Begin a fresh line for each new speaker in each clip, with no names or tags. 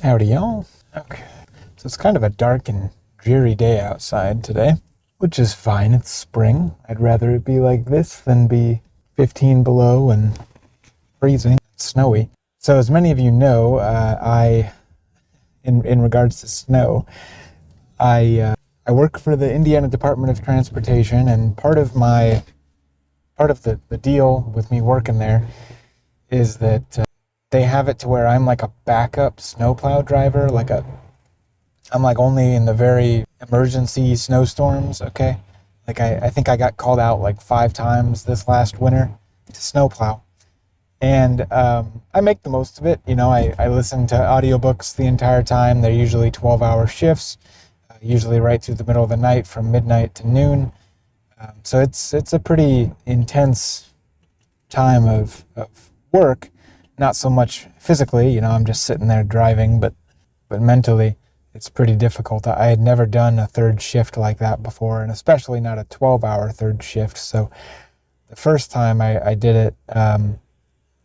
Howdy, y'all. Okay, so it's kind of a dark and dreary day outside today, which is fine. It's spring. I'd rather it be like this than be 15 below and freezing, snowy. So as many of you know, in regards to snow, I work for the Indiana Department of Transportation, and part of the deal with me working there is that they have it to where I'm like a backup snowplow driver. I'm like only in the very emergency snowstorms, okay? Like I think I got called out like 5 times this last winter to snowplow. And I make the most of it. You know, I listen to audiobooks the entire time. They're usually 12-hour shifts, usually right through the middle of the night from midnight to noon. So it's a pretty intense time of work. Not so much physically, you know, I'm just sitting there driving, but mentally it's pretty difficult. I had never done a third shift like that before, and especially not a 12-hour third shift. So the first time I did it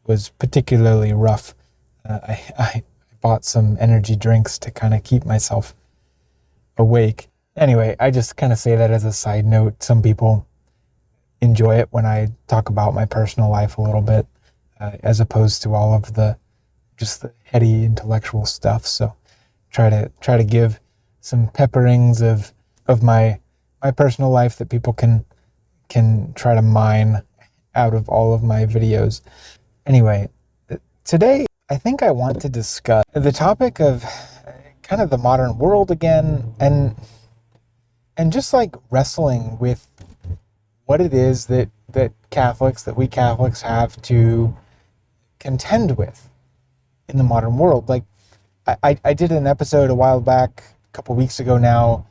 was particularly rough. I bought some energy drinks to kind of keep myself awake. Anyway, I just kind of say that as a side note. Some people enjoy it when I talk about my personal life a little bit, as opposed to all of the heady intellectual stuff. So try to give some pepperings of my personal life that people can try to mine out of all of my videos. Anyway, today I think I want to discuss the topic of kind of the modern world again, and just like wrestling with what it is that we Catholics have to contend with in the modern world. Like I did an episode a while back, a couple weeks ago now,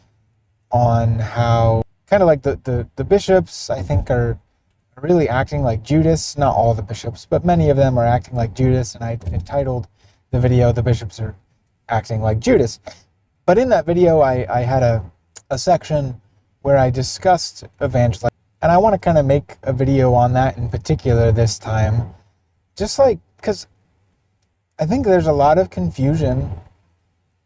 on how kind of like the bishops, I think, are really acting like Judas. Not all the bishops, but many of them are acting like Judas, and I entitled the video, "The Bishops Are Acting Like Judas." But in that video, I had a section where I discussed evangelization, and I want to kind of make a video on that in particular this time. Just like, because I think there's a lot of confusion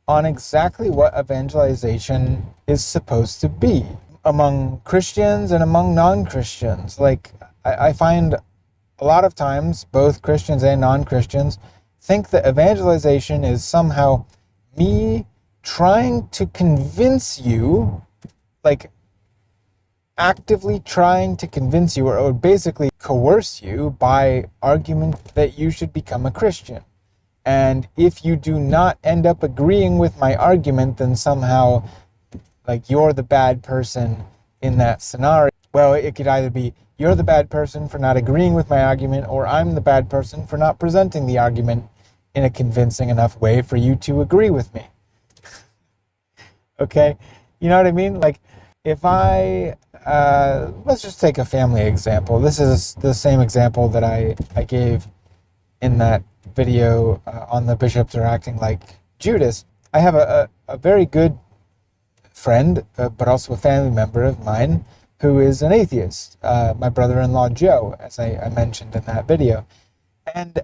on exactly what evangelization is supposed to be among Christians and among non-Christians. Like, I find a lot of times both Christians and non-Christians think that evangelization is somehow me trying to convince you, like actively trying to convince you, or basically coerce you by argument that you should become a Christian. And if you do not end up agreeing with my argument, then somehow like you're the bad person in that scenario. Well, it could either be you're the bad person for not agreeing with my argument, or I'm the bad person for not presenting the argument in a convincing enough way for you to agree with me. Okay? You know what I mean? Like, if let's just take a family example. This is the same example that I gave in that video on the bishops are acting like Judas. I have a very good friend, but also a family member of mine, who is an atheist. My brother-in-law Joe, as I mentioned in that video. And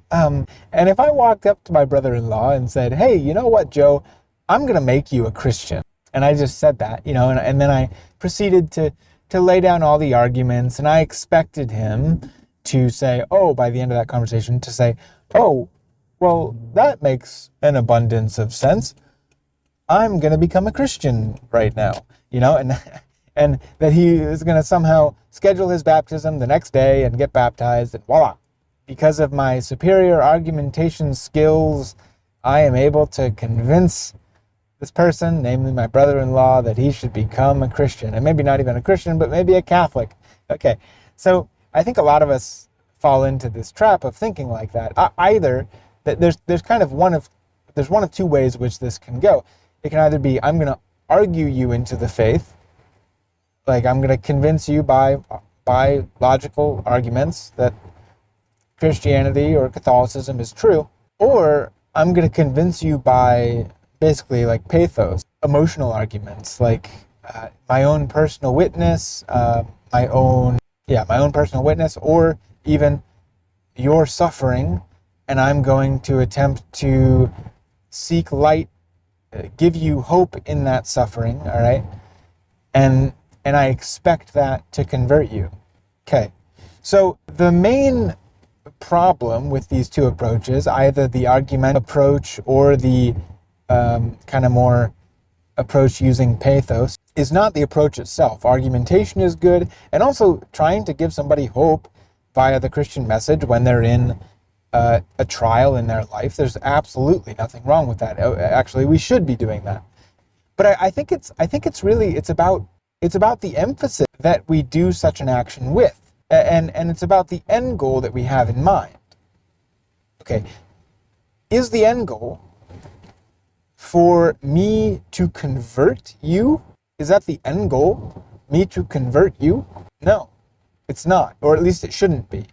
if I walked up to my brother-in-law and said, "Hey, you know what, Joe? I'm gonna make you a Christian." And I just said that, you know, and then I proceeded to lay down all the arguments, and I expected him to say, by the end of that conversation, to say, "Oh, well, that makes an abundance of sense. I'm going to become a Christian right now," you know, and that he is going to somehow schedule his baptism the next day and get baptized, and voila. Because of my superior argumentation skills, I am able to convince this person, namely my brother-in-law, that he should become a Christian. And maybe not even a Christian, but maybe a Catholic. Okay, so I think a lot of us fall into this trap of thinking like that. Either that there's one of two ways which this can go. It can either be, I'm going to argue you into the faith, like I'm going to convince you by logical arguments that Christianity or Catholicism is true, or I'm going to convince you by basically like pathos, emotional arguments, like my own personal witness, my own personal witness, or even your suffering, and I'm going to attempt to seek light, give you hope in that suffering, all right? And I expect that to convert you. Okay. So the main problem with these two approaches, either the argument approach or the kind of more approach using pathos, is not the approach itself. Argumentation is good, and also trying to give somebody hope via the Christian message when they're in a trial in their life. There's absolutely nothing wrong with that. Actually, we should be doing that. But I think it's about the emphasis that we do such an action with, and it's about the end goal that we have in mind. Okay, is the end goal for me to convert you? Is that the end goal? Me to convert you? No, it's not, or at least it shouldn't be,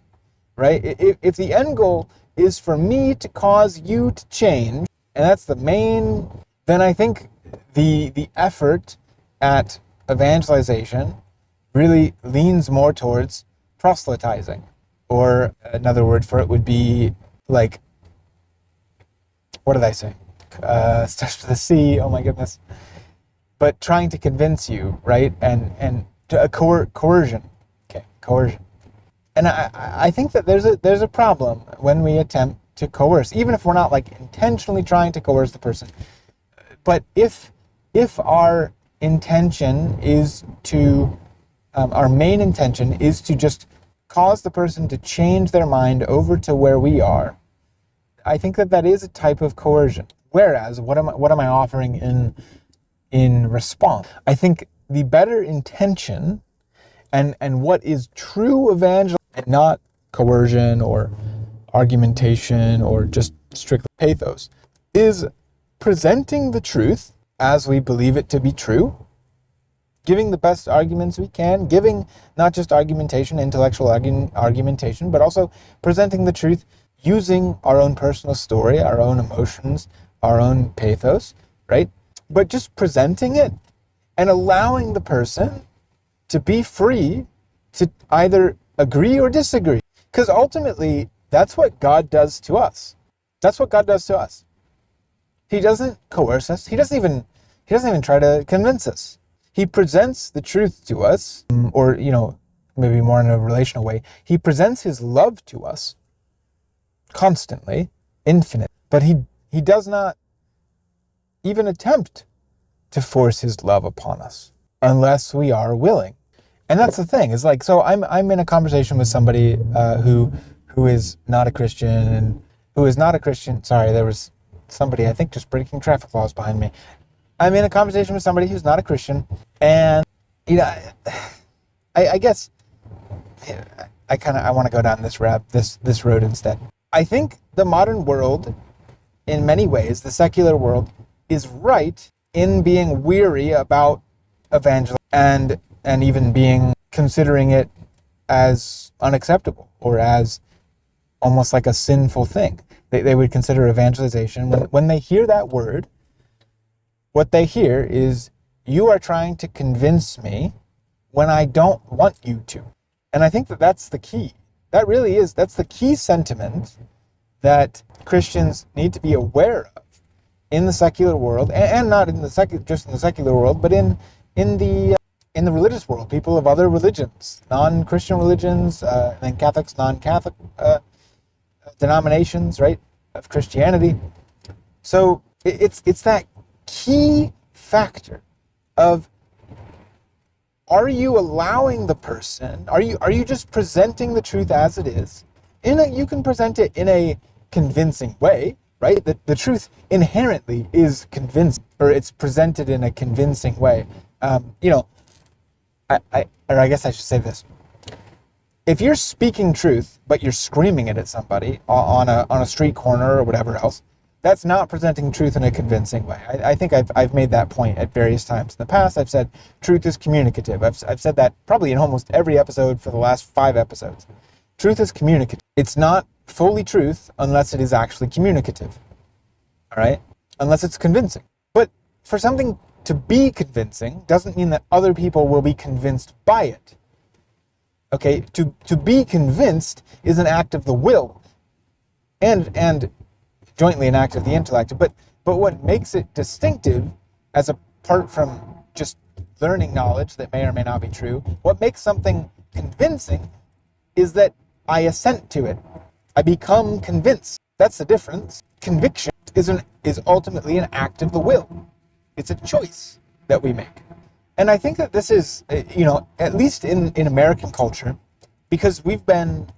right? If the end goal is for me to cause you to change, and that's the main, then I think the effort at evangelization really leans more towards proselytizing, or another word for it would be like, what did I say? Starts with a C, oh my goodness. But trying to convince you, right? And to coercion. Okay, coercion. And I think that there's a problem when we attempt to coerce, even if we're not like intentionally trying to coerce the person. But if our intention is to, our main intention is to just cause the person to change their mind over to where we are, I think that is a type of coercion. Whereas, what am I offering in response? I think the better intention and what is true evangelism, and not coercion or argumentation or just strictly pathos, is presenting the truth as we believe it to be true, giving the best arguments we can, giving not just argumentation, intellectual argumentation, but also presenting the truth using our own personal story, our own emotions, our own pathos, right? But just presenting it and allowing the person to be free to either agree or disagree. Because ultimately, that's what God does to us. That's what God does to us. He doesn't coerce us. He doesn't even try to convince us. He presents the truth to us, or, maybe more in a relational way. He presents his love to us constantly, infinite. But he does not even attempt to force his love upon us unless we are willing. And that's the thing, is like, so I'm in a conversation with somebody who is not a Christian, and who is not a Christian. Sorry, there was somebody, I think, just breaking traffic laws behind me. I'm in a conversation with somebody who's not a Christian, and I guess I want to go down this road instead. I think the modern world, in many ways, the secular world, is right in being weary about evangelism and even considering it as unacceptable, or as almost like a sinful thing. They would consider evangelization, when they hear that word, what they hear is, you are trying to convince me when I don't want you to. And I think that's the key. That's the key sentiment that Christians need to be aware of in the secular world, and not in just in the secular world, but in the religious world. People of other religions, non-Christian religions, and then Catholics, non-Catholic denominations, right, of Christianity. So it's that key factor of, are you allowing the person, are you just presenting the truth as it is? You can present it in a convincing way, right? The truth inherently is convincing, or it's presented in a convincing way. I guess I should say this. If you're speaking truth, but you're screaming it at somebody on a street corner or whatever else, that's not presenting truth in a convincing way. I think I've made that point at various times in the past. I've said truth is communicative. I've said that probably in almost every episode for the last 5 episodes. Truth is communicative. It's not fully truth unless it is actually communicative. All right? Unless it's convincing. But for something to be convincing doesn't mean that other people will be convinced by it. Okay? To be convinced is an act of the will, and jointly an act of the intellect. But But what makes it distinctive, as apart from just learning knowledge that may or may not be true, what makes something convincing is that I assent to it. I become convinced. That's the difference. Conviction is ultimately an act of the will. It's a choice that we make. And I think that this is, at least in American culture, because we've been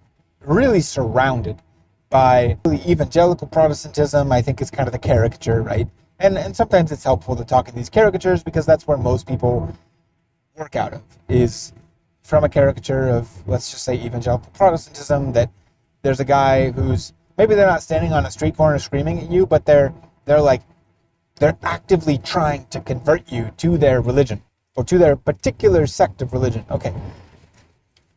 really surrounded by evangelical Protestantism. I think it's kind of the caricature, right? And sometimes it's helpful to talk in these caricatures because that's where most people work out of, is from a caricature of, let's just say, evangelical Protestantism, that there's a guy who's, maybe they're not standing on a street corner screaming at you, but they're actively trying to convert you to their religion or to their particular sect of religion. Okay.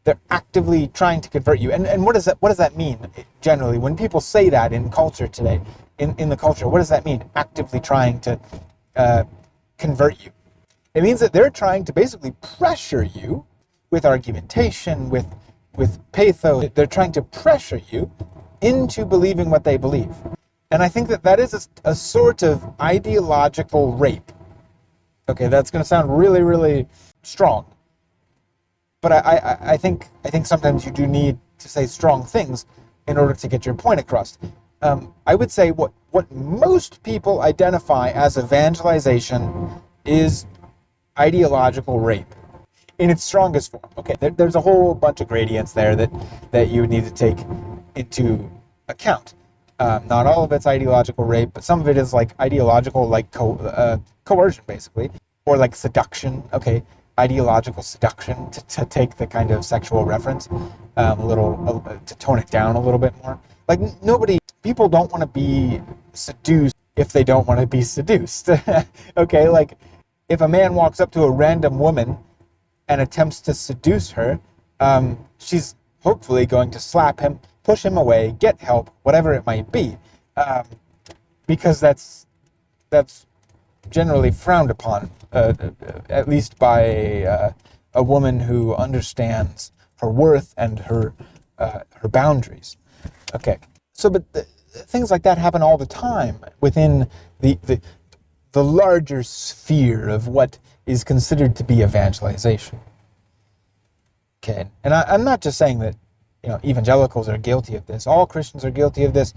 They're actively trying to convert you. And what does that mean generally? When people say that in culture today, in the culture, what does that mean? Actively trying to convert you. It means that they're trying to basically pressure you with argumentation, with pathos. They're trying to pressure you into believing what they believe. And I think that is a sort of ideological rape. Okay, that's going to sound really, really strong. But I think sometimes you do need to say strong things in order to get your point across. I would say what most people identify as evangelization is ideological rape in its strongest form. Okay, there's a whole bunch of gradients there that you would need to take into account. Not all of it's ideological rape, but some of it is like ideological, like coercion, basically, or like seduction. Okay. Ideological seduction, to take the kind of sexual reference to tone it down a little bit more. Like people don't want to be seduced if they don't want to be seduced. Okay, like if a man walks up to a random woman and attempts to seduce her, she's hopefully going to slap him, push him away, get help, whatever it might be, because that's generally frowned upon, at least by a woman who understands her worth and her boundaries. Okay, so but things like that happen all the time within the larger sphere of what is considered to be evangelization. Okay, and I'm not just saying that evangelicals are guilty of this. All Christians are guilty of this.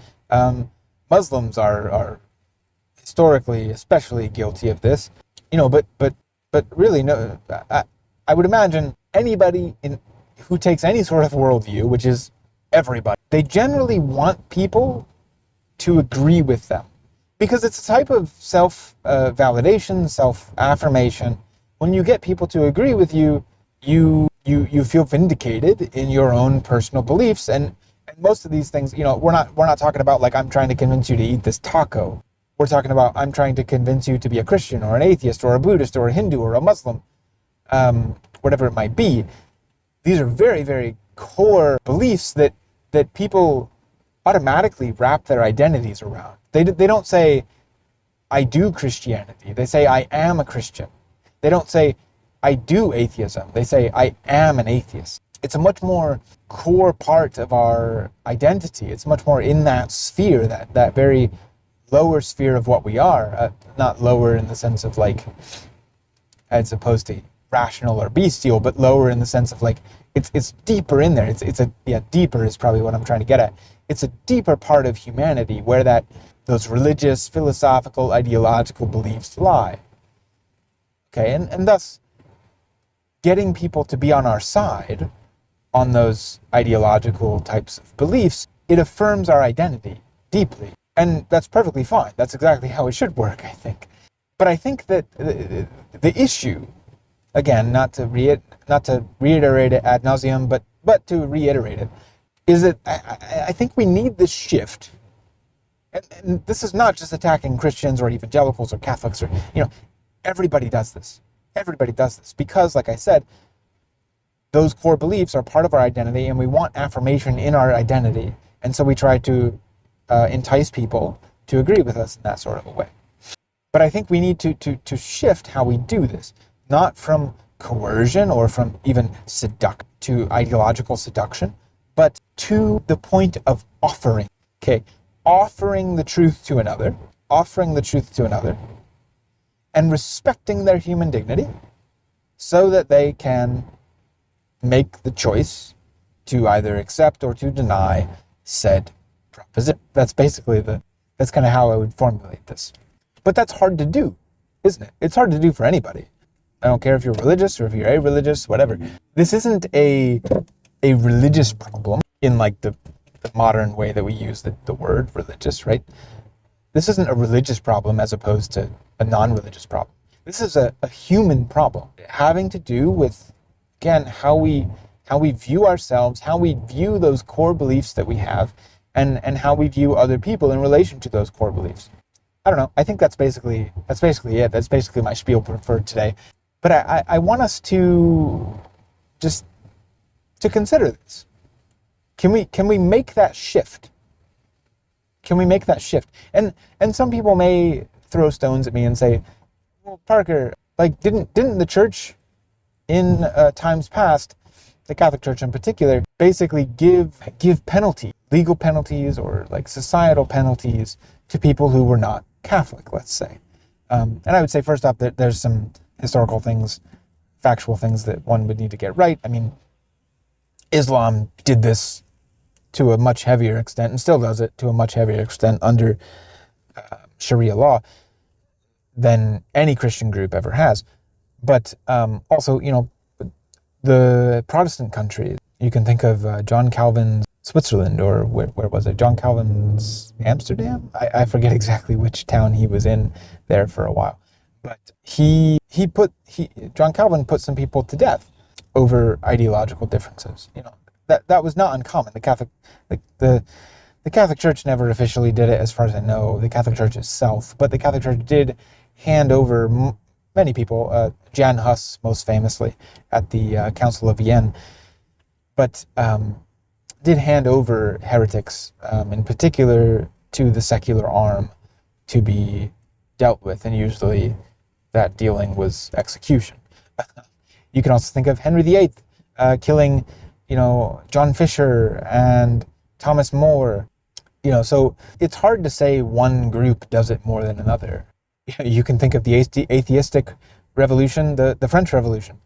Muslims are historically especially guilty of this, but really, no. I would imagine anybody who takes any sort of worldview, which is everybody, they generally want people to agree with them, because it's a type of self-validation, self-affirmation. When you get people to agree with you, you feel vindicated in your own personal beliefs, and most of these things, we're not talking about like I'm trying to convince you to eat this taco. We're talking about I'm trying to convince you to be a Christian or an atheist or a Buddhist or a Hindu or a Muslim, whatever it might be. These are very, very core beliefs that people automatically wrap their identities around. They don't say, I do Christianity. They say, I am a Christian. They don't say, I do atheism. They say, I am an atheist. It's a much more core part of our identity. It's much more in that sphere, that very lower sphere of what we are, not lower in the sense of like, as opposed to rational or bestial, but lower in the sense of like, it's deeper in there. Deeper is probably what I'm trying to get at. It's a deeper part of humanity where those religious, philosophical, ideological beliefs lie. Okay, and thus, getting people to be on our side on those ideological types of beliefs, it affirms our identity deeply. And that's perfectly fine. That's exactly how it should work, I think. But I think that the issue, again, not to reiterate it ad nauseum, but to reiterate it, is that I think we need this shift. And this is not just attacking Christians or evangelicals or Catholics or, everybody does this. Everybody does this because, like I said, those core beliefs are part of our identity and we want affirmation in our identity. And so we try to entice people to agree with us in that sort of a way. But I think we need to shift how we do this, not from coercion or from even to ideological seduction, but to the point of offering. Okay, offering the truth to another offering the truth to another and respecting their human dignity so that they can make the choice to either accept or to deny said proposition. That's basically that's kind of how I would formulate this. But that's hard to do, isn't it? It's hard to do for anybody. I don't care if you're religious or if you're a-religious, whatever. This isn't a religious problem in like the modern way that we use the word religious, right? This isn't a religious problem as opposed to a non-religious problem. This is a human problem having to do with, again, how we view ourselves, how we view those core beliefs that we have, and how we view other people in relation to those core beliefs. I don't know. I think that's basically it. That's basically my spiel for today. But I want us to just to consider this. Can we make that shift? Can we make that shift? And some people may throw stones at me and say, "Well, Parker, like didn't the church in times past, the Catholic Church in particular, basically give penalty, legal penalties or like societal penalties to people who were not Catholic, let's say?" And I would say first off that there's some historical things, factual things that one would need to get right. I mean, Islam did this to a much heavier extent and still does it to a much heavier extent under Sharia law than any Christian group ever has. But also, the Protestant countries, you can think of John Calvin's Switzerland, or where was it? John Calvin's Amsterdam? I forget exactly which town he was in there for a while. But John Calvin put some people to death over ideological differences. That was not uncommon. The Catholic Church never officially did it, as far as I know, the Catholic Church itself, but the Catholic Church did hand over many people, Jan Hus most famously at the Council of Vienne, but did hand over heretics, in particular to the secular arm, to be dealt with, and usually that dealing was execution. You can also think of Henry VIII killing John Fisher and Thomas More. So it's hard to say one group does it more than another. You can think of the atheistic revolution, the French Revolution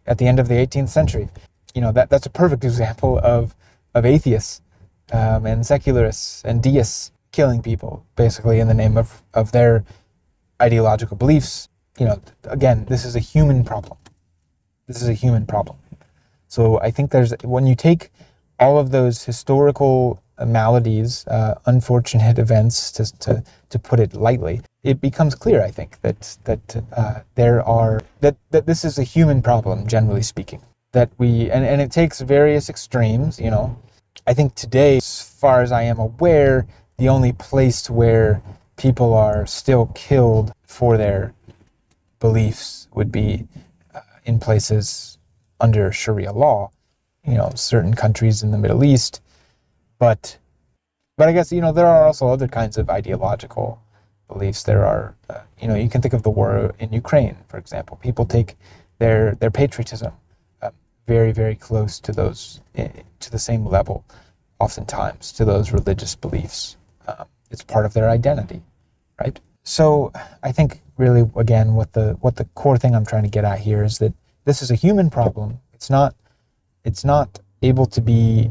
at the end of the 18th century. That's a perfect example of atheists and secularists and deists killing people, basically in the name of their ideological beliefs. Again, this is a human problem. This is a human problem. So I think when you take all of those historical maladies, unfortunate events, to put it lightly, it becomes clear, I think, that this is a human problem, generally speaking. That and it takes various extremes. I think today, as far as I am aware, the only place where people are still killed for their beliefs would be in places under Sharia law, certain countries in the Middle East. But I guess, there are also other kinds of ideological beliefs. There are, you can think of the war in Ukraine, for example. People take their patriotism very, very close to to the same level, oftentimes, to those religious beliefs. It's part of their identity, right? So I think really, again, what the core thing I'm trying to get at here is that this is a human problem. It's not able to be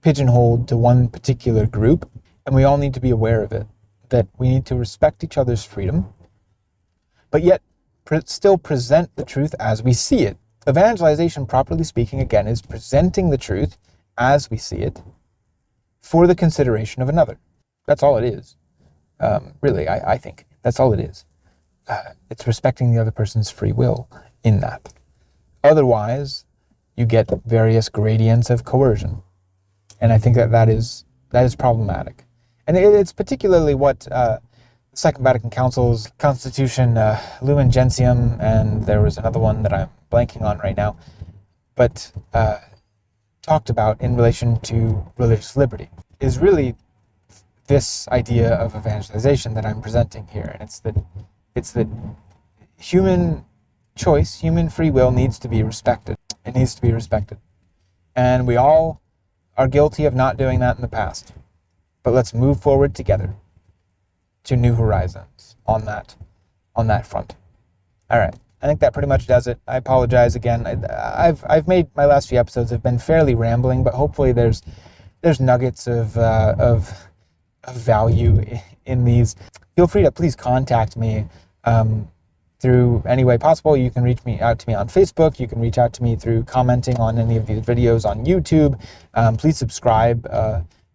pigeonholed to one particular group, and we all need to be aware of it, that we need to respect each other's freedom, but yet still present the truth as we see it. Evangelization, properly speaking, again, is presenting the truth as we see it for the consideration of another. That's all it is. Really, I think that's all it is. It's respecting the other person's free will in that. Otherwise, you get various gradients of coercion. And I think that is problematic. And it's particularly what the Second Vatican Council's Constitution, Lumen Gentium, and there was another one that I'm blanking on right now, but talked about in relation to religious liberty, is really this idea of evangelization that I'm presenting here. And it's that human choice, human free will needs to be respected. It needs to be respected. And we all are guilty of not doing that in the past. But let's move forward together. to new horizons on that front. All right. I think that pretty much does it. I apologize again. I've made my last few episodes have been fairly rambling, but hopefully there's nuggets of value in these. Feel free to please contact me through any way possible. You can reach out to me on Facebook. You can reach out to me through commenting on any of these videos on YouTube. Please subscribe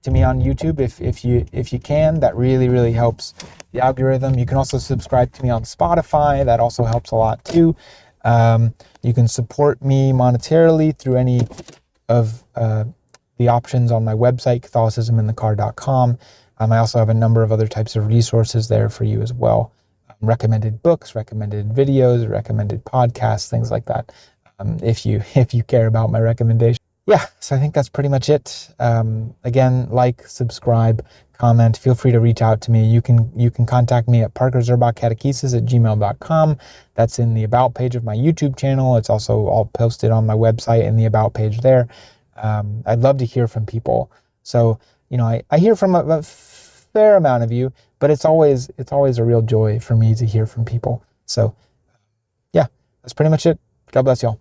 to me on YouTube if you can. That really helps the algorithm. You can also subscribe to me on Spotify. That also helps a lot too. You can support me monetarily through any of the options on my website, catholicisminthecar.com. I also have a number of other types of resources there for you as well. Recommended books, recommended videos, recommended podcasts, things like that. If you care about my recommendation. Yeah, so I think that's pretty much it. Again, like, subscribe, comment. Feel free to reach out to me. You can contact me at parkerzerbachcatechesis@gmail.com. That's in the About page of my YouTube channel. It's also all posted on my website in the About page there. I'd love to hear from people. So, I hear from a fair amount of you, but it's always a real joy for me to hear from people. So, yeah, that's pretty much it. God bless y'all.